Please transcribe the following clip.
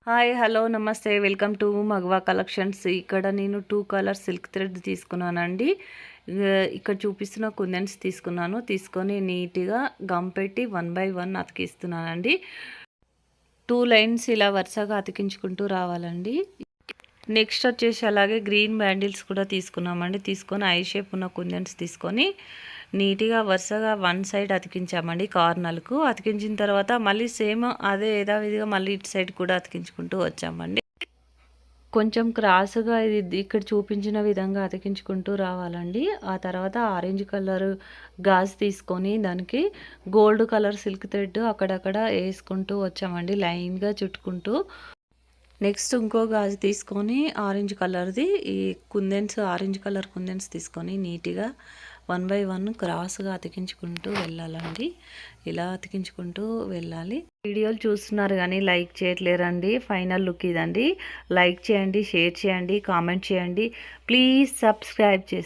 Hi hello నమస్తే welcome to మగవా collections. ఇక్కడ నేను 2 కలర్ సిల్క్ థ్రెడ్ తీసుకున్నానండి. ఇక్కడ చూపిస్తున్న కుందన్స్ తీసుకొని నీట్గా గమ్ పెట్టి 1 బై 1 అతికిస్తున్నానండి. 2 లైన్స్ ఇలా వరుసగా అతికించుకుంటూ రావాలండి. నెక్స్ట్ వచ్చేసి అలాగే గ్రీన్ బ్యాండిల్స్ కూడా తీసుకొని ఐ షేప్ ఉన్న కుందన్స్ తీసుకొని నీట్గా వరుసగా 1 సైడ్ అతికించామండి. కార్నర్కు అతికించిన తర్వాత మళ్ళీ సేమ్ అదే యథావిధిగా మళ్ళీ ఇటు సైడ్ కూడా అతికించుకుంటూ వచ్చామండి. కొంచెం క్రాస్గా ఇది ఇక్కడ చూపించిన విధంగా అతికించుకుంటూ రావాలండి. ఆ తర్వాత ఆరెంజ్ కలర్ గాజు తీసుకొని దానికి గోల్డ్ కలర్ సిల్క్ థ్రెడ్ అక్కడక్కడ వేసుకుంటూ వచ్చామండి, లైన్గా చుట్టుకుంటూ. నెక్స్ట్ ఇంకో గాజు తీసుకొని ఆరెంజ్ కలర్ది ఈ ఆరెంజ్ కలర్ కుందన్స్ తీసుకొని నీట్గా 1 బై 1 క్రాస్గా అతికించుకుంటూ వెళ్ళాలండి. ఇలా అతికించుకుంటూ వెళ్ళాలి. వీడియోలు చూస్తున్నారు కానీ లైక్ చేయట్లేరండి. ఫైనల్ లుక్ ఇదండి. లైక్ చేయండి, షేర్ చేయండి, కామెంట్ చేయండి. ప్లీజ్ సబ్స్క్రైబ్ చేసి